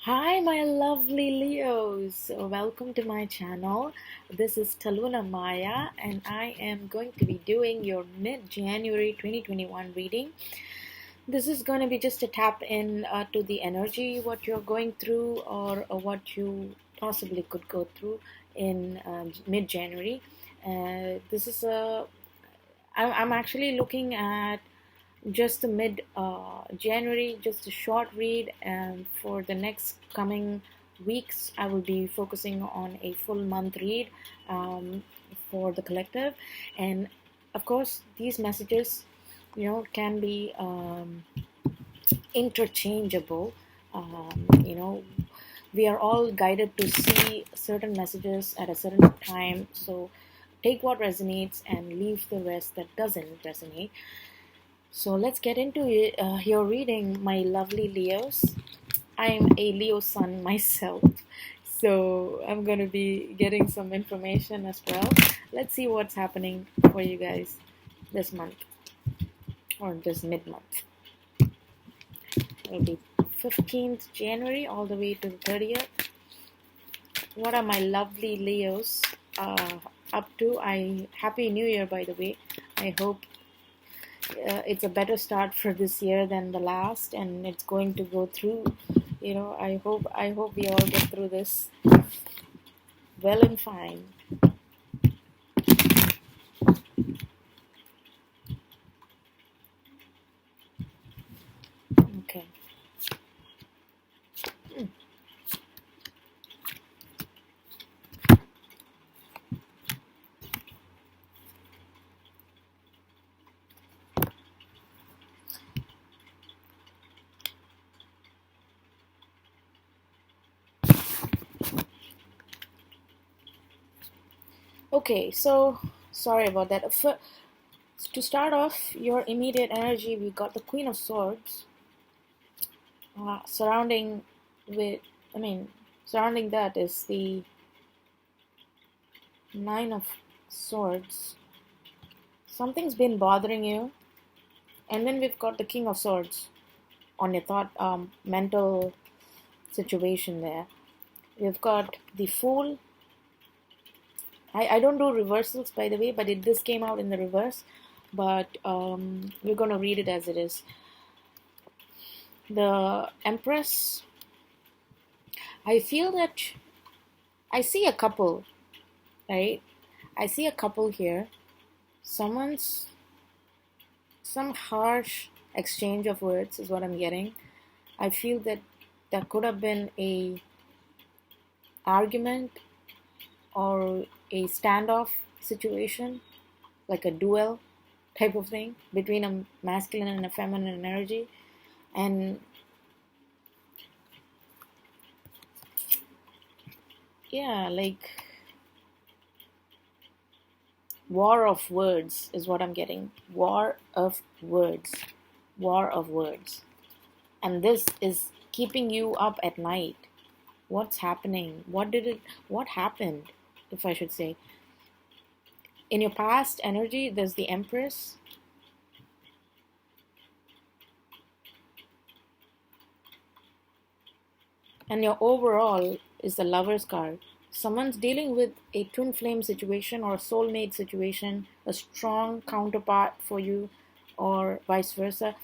Hi, my lovely Leos. Welcome to my channel. This is TalunaMaya, and I am going to be doing your mid January 2021 reading. This is going to be just a tap in to the energy, what you're going through, or what you possibly could go through in mid January. This is I'm actually looking at just the mid January, just a short read, and for the next coming weeks, I will be focusing on a full month read um, for the collective. And of course, these messages, can be interchangeable. We are all guided to see certain messages at a certain time, so take what resonates and leave the rest that doesn't resonate. So let's get into it. Your reading, my lovely Leos. I'm a Leo sun myself, so I'm going to be getting some information as well. Let's see what's happening for you guys this month or this mid month. It'll be 15th January all the way to the 30th. What are my lovely Leos up to? Happy New Year, by the way. I hope it's a better start for this year than the last, and it's going to go through. I hope we all get through this well and fine. Okay. Okay, so sorry about that. To start off your immediate energy, we got the Queen of Swords surrounding with, I mean, surrounding that is the Nine of Swords. Something's been bothering you, and then we've got the King of Swords on your thought, mental situation there. We've got the Fool. I don't do reversals, by the way, but this came out in the reverse. But we're going to read it as it is. The Empress. I feel that I see a couple, right? I see a couple here. Some harsh exchange of words is what I'm getting. I feel that there could have been a argument or a standoff situation, like a duel type of thing between a masculine and a feminine energy. And yeah, like war of words is what I'm getting. War of words. War of words. And this is keeping you up at night. What's happening? What happened, if I should say? In your past energy, there's the Empress. And your overall is the Lover's card. Someone's dealing with a twin flame situation or a soulmate situation, a strong counterpart for you, or vice versa.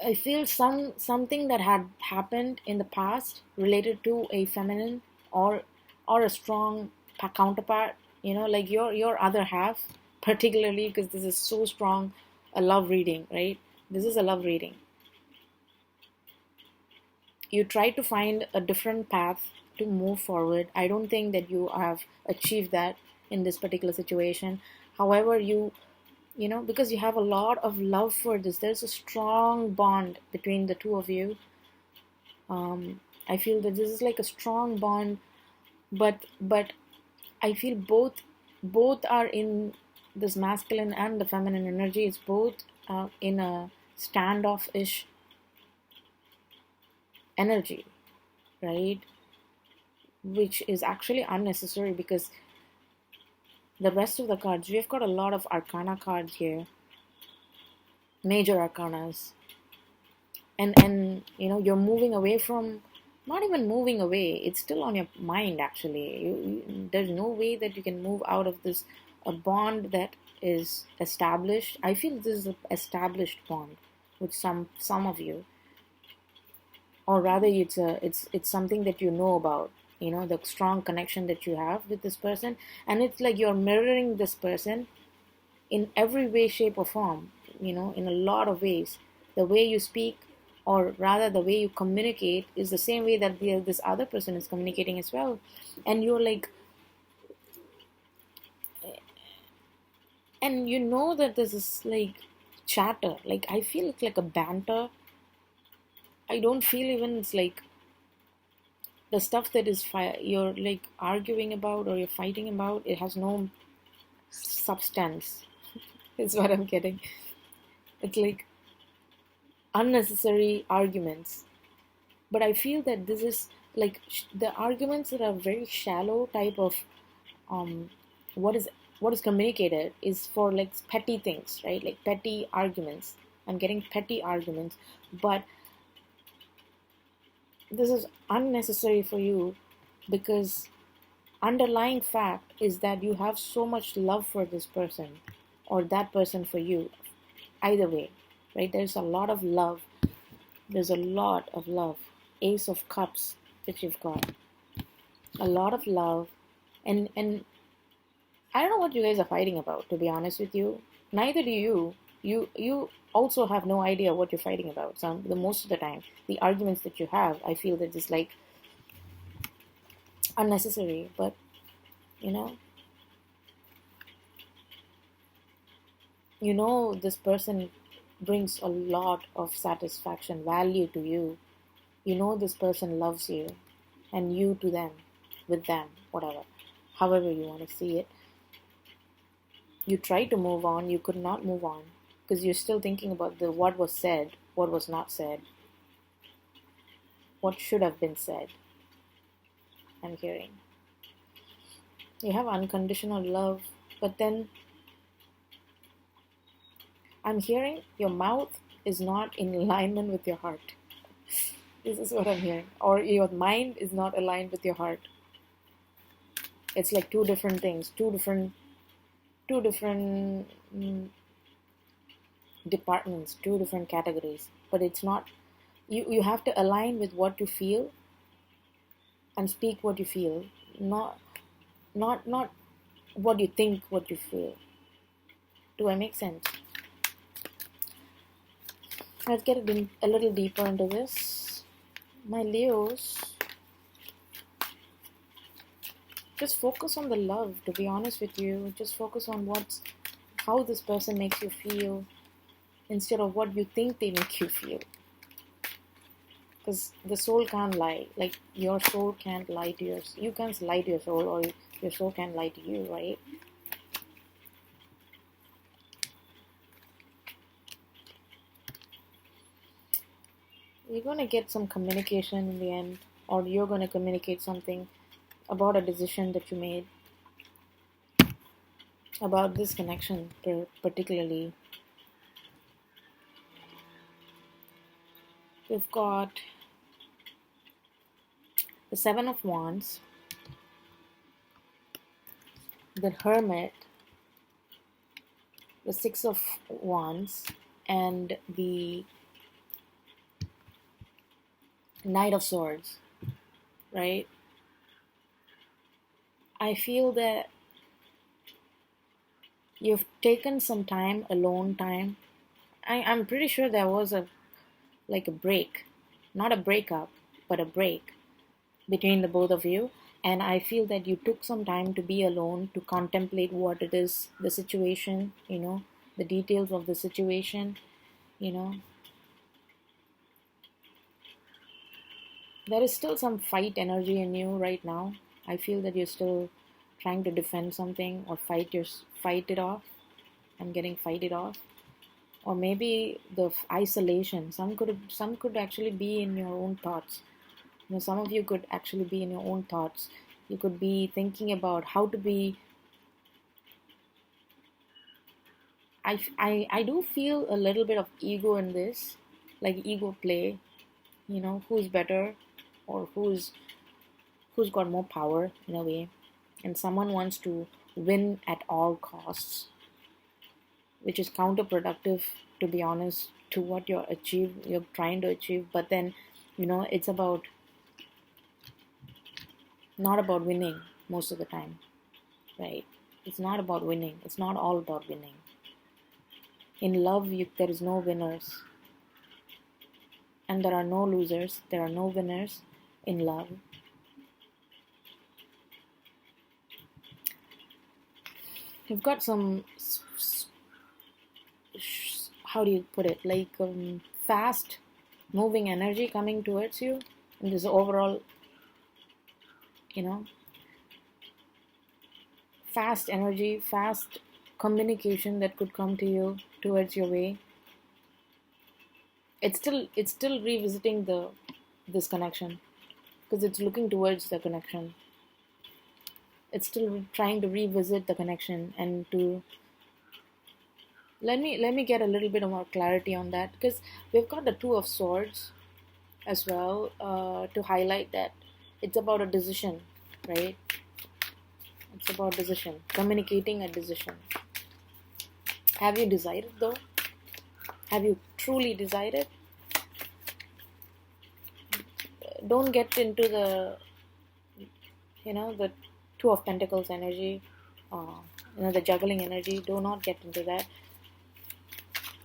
I feel something that had happened in the past related to a feminine or a strong counterpart, like your other half, particularly because this is so strong, a love reading, right? This is a love reading. You try to find a different path to move forward. I don't think that you have achieved that in this particular situation. However, because you have a lot of love for this, there's a strong bond between the two of you. I feel that this is like a strong bond, but I feel both are in this masculine and the feminine energy. It's both in a standoff-ish energy, right? Which is actually unnecessary because the rest of the cards, we've got a lot of arcana cards here, major arcanas. and you're moving away from, not even moving away, it's still on your mind actually. There's no way that you can move out of this, a bond that is established. I feel this is an established bond with some of you, or rather it's something that you know about, the strong connection that you have with this person, and it's like you're mirroring this person in every way, shape, or form, in a lot of ways. The way you speak, or rather the way you communicate, is the same way that this other person is communicating as well. And you're like, and that this is like chatter. Like, I feel it's like a banter. I don't feel even it's like the stuff that is you're like arguing about or you're fighting about. It has no substance. Is what I'm getting. It's like unnecessary arguments. But I feel that this is like the arguments that are very shallow type of um what is communicated is for like petty things, right? Like petty arguments. I'm getting petty arguments, but this is unnecessary for you, because underlying fact is that you have so much love for this person, or that person for you. Either way, right? There's a lot of love. There's a lot of love. Ace of Cups that you've got. A lot of love. And I don't know what you guys are fighting about, to be honest with you. Neither do you. You also have no idea what you're fighting about. The most of the time, the arguments that you have, I feel that it's like unnecessary. But you know, this person brings a lot of satisfaction, value to you. This person loves you, and you to them, with them, whatever, however you want to see it. You try to move on, you could not move on, because you're still thinking about the what was said, what was not said, what should have been said. I'm hearing you have unconditional love, but then I'm hearing your mouth is not in alignment with your heart. This is what I'm hearing. Or your mind is not aligned with your heart. It's like two different things, two different departments, two different categories. But it's not. You have to align with what you feel and speak what you feel, not what you think, what you feel. Do I make sense? Let's get a little deeper into this. My Leos, just focus on the love, to be honest with you. Just focus on how this person makes you feel, instead of what you think they make you feel. Because the soul can't lie. Like, your soul can't lie to yours. You can't lie to your soul, or your soul can't lie to you, right? You're going to get some communication in the end, or you're going to communicate something about a decision that you made, about this connection particularly. We've got the Seven of Wands, the Hermit, the Six of Wands, and the Knight of Swords, right? I feel that you've taken some time, alone time. I'm pretty sure there was a break, not a breakup, but a break between the both of you. And I feel that you took some time to be alone, to contemplate what it is, the situation, the details of the situation, There is still some fight energy in you right now. I feel that you're still trying to defend something, or fight it off. I'm getting fight it off. Or maybe the isolation. Some could actually be in your own thoughts. Some of you could actually be in your own thoughts. You could be thinking about how to be. I do feel a little bit of ego in this. like ego play, who's better, or who's got more power in a way, and someone wants to win at all costs, which is counterproductive, to be honest, to what you're trying to achieve. But then, it's not about winning most of the time, right? It's not about winning. It's not all about winning. In love, there is no winners, and there are no losers. There are no winners in love. You've got some, how do you put it, like fast moving energy coming towards you in this overall, fast energy, fast communication that could come to you towards your way. It's still revisiting this connection, because it's looking towards the connection. It's still trying to revisit the connection, and to let me get a little bit more clarity on that, because we've got the Two of Swords as well, to highlight that it's about a decision, right? It's about decision, communicating a decision. Have you decided though? Have you truly decided? Don't get into the Two of Pentacles energy, the juggling energy. Do not get into that.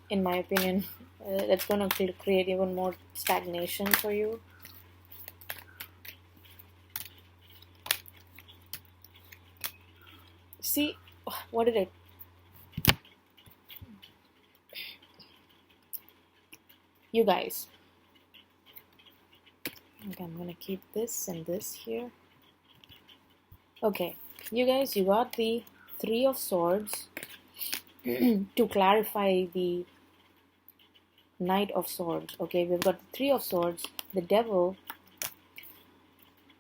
In my opinion, that's going to create even more stagnation for you. See, what did it? You guys. Okay, I'm going to keep this and this here. Okay, you guys, you got the Three of Swords to clarify the Knight of Swords. Okay, we've got the Three of Swords, the Devil,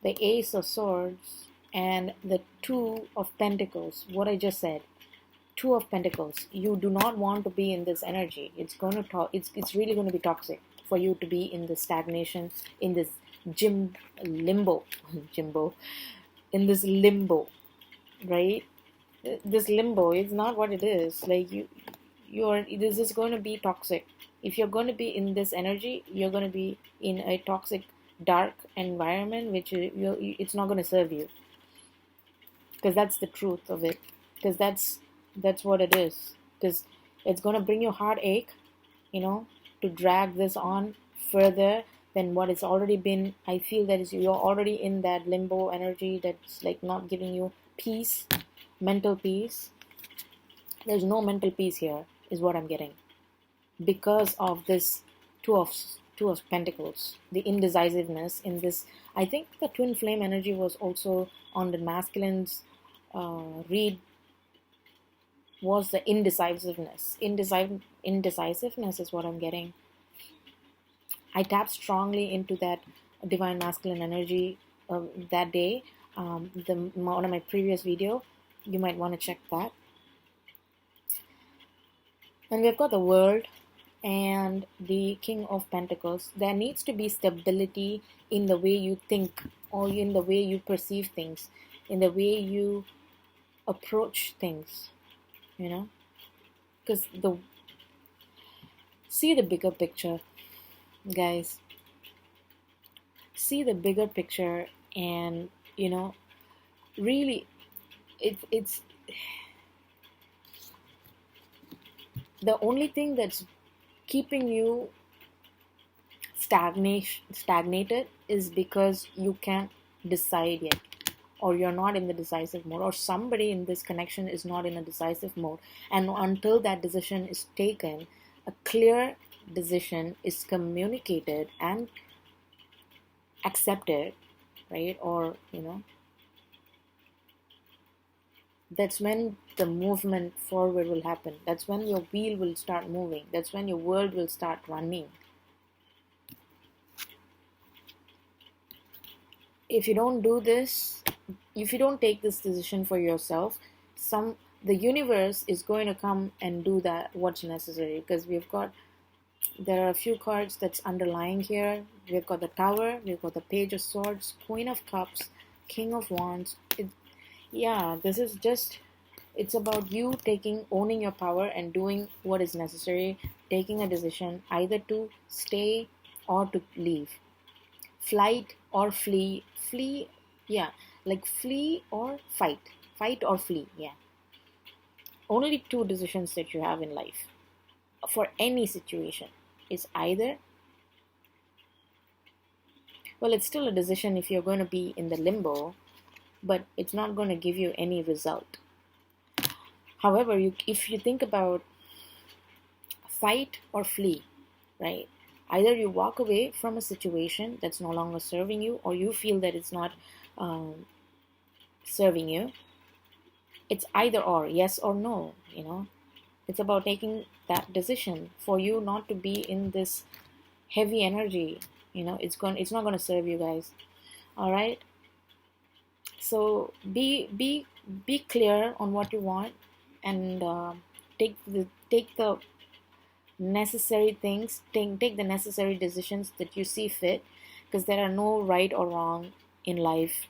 the Ace of Swords, and the Two of Pentacles. What I just said. Two of Pentacles. You do not want to be in this energy. It's it's really going to be toxic for you to be in this stagnation, in this limbo, in this limbo, right? This limbo is not what it is. Like this is going to be toxic. If you're going to be in this energy, you're going to be in a toxic, dark environment, which it's not going to serve you. Because that's the truth of it. Because that's what it is. Because it's going to bring you heartache, to drag this on further than what it's already been. I feel that you're already in that limbo energy that's like not giving you peace, mental peace. There's no mental peace here, is what I'm getting. Because of this Two of Pentacles, the indecisiveness in this. I think the twin flame energy was also on the masculine's read, was the indecisiveness. Indecisiveness is what I'm getting. I tapped strongly into that divine masculine energy that day. One of my previous video, you might want to check that. And we've got the World and the King of Pentacles. There needs to be stability in the way you think, or in the way you perceive things, in the way you approach things, because see the bigger picture, guys. See the bigger picture, and really it's the only thing that's keeping you stagnated is because you can't decide yet, or you're not in the decisive mode, or somebody in this connection is not in a decisive mode. And until that decision is taken, a clear decision is communicated and accepted, right? Or that's when the movement forward will happen. That's when your wheel will start moving. That's when your world will start running. If you don't do this, if you don't take this decision for yourself, the universe is going to come and do that what's necessary, because we've got There are a few cards that's underlying here. We've got the Tower, we've got the Page of Swords, Queen of Cups, King of Wands. Yeah, this is just, it's about you owning your power and doing what is necessary, taking a decision either to stay or to leave, flight or flee, yeah, like flee or fight or flee, yeah. Only two decisions that you have in life for any situation is either, well, it's still a decision if you're going to be in the limbo, but it's not going to give you any result. However, if you think about fight or flee, right? Either you walk away from a situation that's no longer serving you, or you feel that it's not serving you. It's either or, yes or no, you know. It's about taking that decision for you not to be in this heavy energy. You know, it's not going to serve you guys. All right. So be clear on what you want, and take the necessary things, take the necessary decisions that you see fit, because there are no right or wrong in life.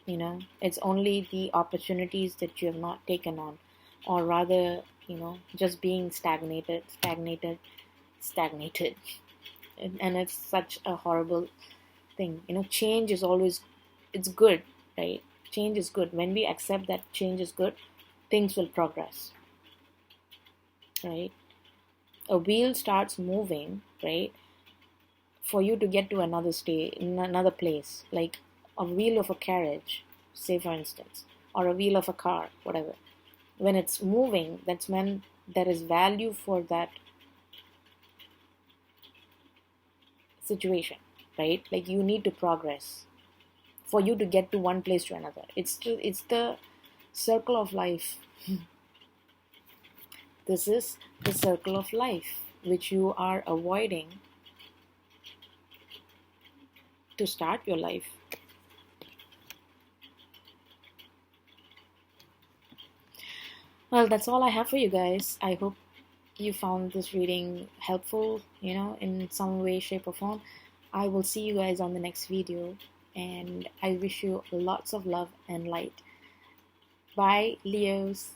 You know, it's only the opportunities that you have not taken on, or rather, you know, just being stagnated. And it's such a horrible thing. You know, change is always, it's good, right? Change is good. When we accept that change is good, things will progress, right? A wheel starts moving, right, for you to get to another state, in another place, like a wheel of a carriage, say for instance, or a wheel of a car, whatever. When it's moving, that's when there is value for that situation, right? Like you need to progress for you to get to one place to another. It's the circle of life. This is the circle of life which you are avoiding to start your life. Well, that's all I have for you guys. I hope you found this reading helpful, you know, in some way, shape, or form. I will see you guys on the next video, and I wish you lots of love and light. Bye, Leos.